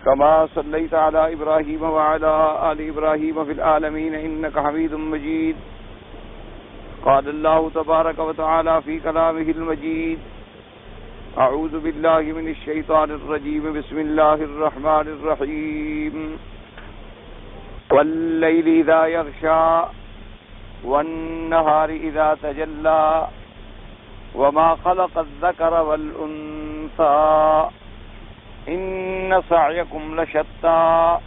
كما صليت على إبراهيم وعلى آل إبراهيم في العالمين إنك حميد مجيد. قال الله تبارك وتعالى في كلامه المجيد: أعوذ بالله من الشيطان الرجيم. بسم الله الرحمن الرحيم. والليل إذا يغشى والنهار إذا تجلى وما خلق الذكر والأنثى إن سعيكم لشتى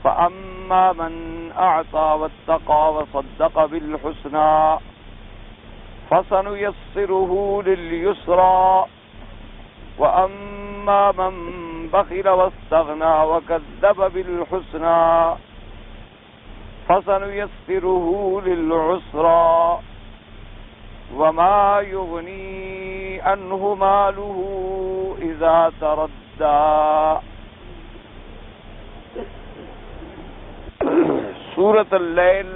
فأما من أعطى واتقى وصدق بالحسنى فسنيسره لليسرى وأما من بخل واستغنى وكذب بالحسنى فسنيسره للعسرى وما يغني عنه ماله إذا تردى. سورۃ اللیل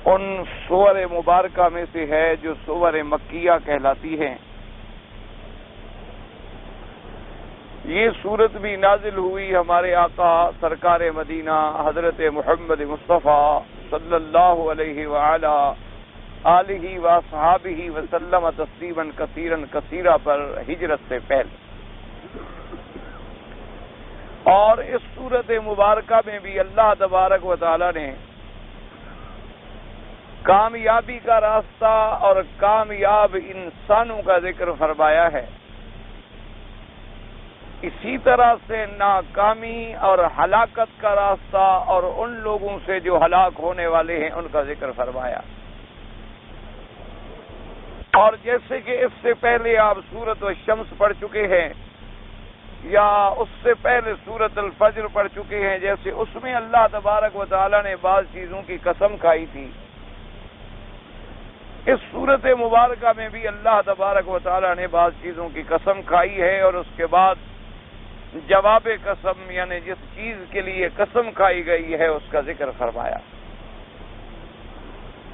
ان سور مبارکہ میں سے ہے جو سور مکیہ کہلاتی ہیں. یہ سورت بھی نازل ہوئی ہمارے آقا سرکار مدینہ حضرت محمد مصطفیٰ صلی اللہ علیہ وآلہ آلہ واصحابہ وسلم تسلیما کثیرا کثیرا پر ہجرت سے پہلے. اور اس سورت مبارکہ میں بھی اللہ تبارک و تعالی نے کامیابی کا راستہ اور کامیاب انسانوں کا ذکر فرمایا ہے. اسی طرح سے ناکامی اور ہلاکت کا راستہ اور ان لوگوں سے جو ہلاک ہونے والے ہیں ان کا ذکر فرمایا. اور جیسے کہ اس سے پہلے آپ سورۃ الشمس پڑھ چکے ہیں یا اس سے پہلے سورۃ الفجر پڑھ چکے ہیں، جیسے اس میں اللہ تبارک و تعالی نے بعض چیزوں کی قسم کھائی تھی، اس سورت مبارکہ میں بھی اللہ تبارک و تعالی نے بعض چیزوں کی قسم کھائی ہے اور اس کے بعد جواب قسم یعنی جس چیز کے لیے قسم کھائی گئی ہے اس کا ذکر فرمایا.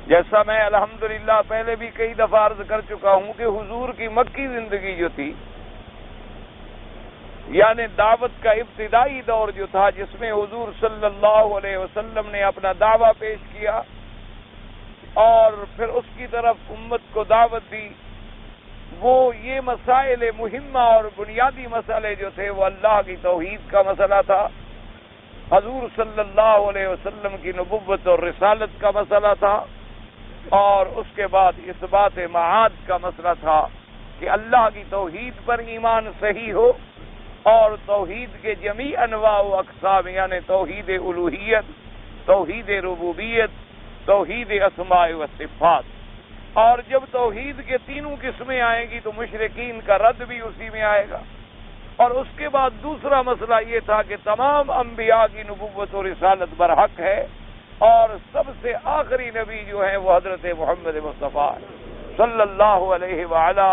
جیسا میں الحمدللہ پہلے بھی کئی دفعہ عرض کر چکا ہوں کہ حضور کی مکی زندگی جو تھی یعنی دعوت کا ابتدائی دور جو تھا جس میں حضور صلی اللہ علیہ وسلم نے اپنا دعویٰ پیش کیا اور پھر اس کی طرف امت کو دعوت دی، وہ یہ مسائل مہمہ اور بنیادی مسئلے جو تھے وہ اللہ کی توحید کا مسئلہ تھا، حضور صلی اللہ علیہ وسلم کی نبوت اور رسالت کا مسئلہ تھا، اور اس کے بعد اثبات معاد کا مسئلہ تھا کہ اللہ کی توحید پر ایمان صحیح ہو اور توحید کے جمیع انواع و اقسام یعنی توحید الوہیت، توحید ربوبیت، توحید اسماء و صفات. اور جب توحید کے تینوں قسمیں آئیں گی تو مشرکین کا رد بھی اسی میں آئے گا. اور اس کے بعد دوسرا مسئلہ یہ تھا کہ تمام انبیاء کی نبوت و رسالت برحق ہے اور سب سے آخری نبی جو ہیں وہ حضرت محمد مصطفیٰ صلی اللہ علیہ وآلہ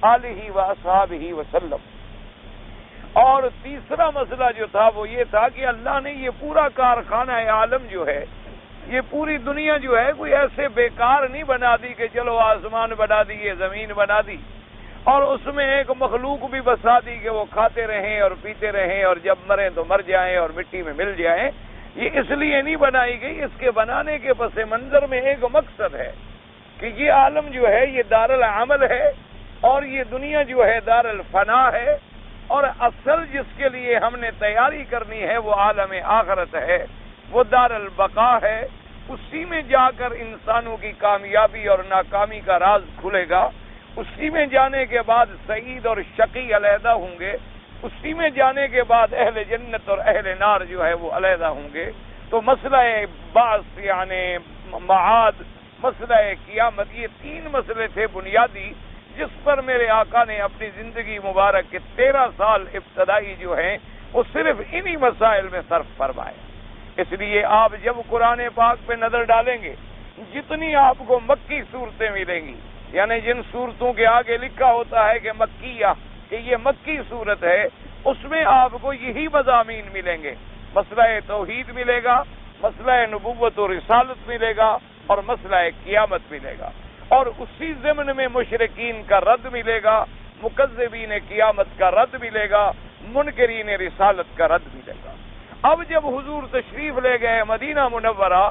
آلہ واصحابہ وسلم. اور تیسرا مسئلہ جو تھا وہ یہ تھا کہ اللہ نے یہ پورا کارخانہ عالم جو ہے، یہ پوری دنیا جو ہے کوئی ایسے بیکار نہیں بنا دی کہ چلو آسمان بنا دیے، زمین بنا دی اور اس میں ایک مخلوق بھی بسا دی کہ وہ کھاتے رہیں اور پیتے رہیں اور جب مریں تو مر جائیں اور مٹی میں مل جائیں. یہ اس لیے نہیں بنائی گئی، اس کے بنانے کے پس منظر میں ایک مقصد ہے کہ یہ عالم جو ہے یہ دار العمل ہے اور یہ دنیا جو ہے دار الفنا ہے، اور اصل جس کے لیے ہم نے تیاری کرنی ہے وہ عالم آخرت ہے، وہ دار البقا ہے. اسی میں جا کر انسانوں کی کامیابی اور ناکامی کا راز کھلے گا. اسی میں جانے کے بعد سعید اور شقی علیحدہ ہوں گے. اسی میں جانے کے بعد اہل جنت اور اہل نار جو ہے وہ علیحدہ ہوں گے. تو مسئلہ بعث یعنی معاد، مسئلہ قیامت، یہ تین مسئلے تھے بنیادی جس پر میرے آقا نے اپنی زندگی مبارک کے 13 سال ابتدائی جو ہیں وہ صرف انہی مسائل میں صرف فرمائے. اس لیے آپ جب قرآن پاک پہ نظر ڈالیں گے جتنی آپ کو مکی صورتیں ملیں گی یعنی جن صورتوں کے آگے لکھا ہوتا ہے کہ مکیہ کہ یہ مکی صورت ہے اس میں آپ کو یہی مضامین ملیں گے. مسئلہ توحید ملے گا، مسئلہ نبوت و رسالت ملے گا اور مسئلہ قیامت ملے گا. اور اسی ضمن میں مشرکین کا رد ملے گا، مکذبین قیامت کا رد ملے گا منکرین رسالت کا رد ملے گا۔ اب جب حضور تشریف لے گئے مدینہ منورہ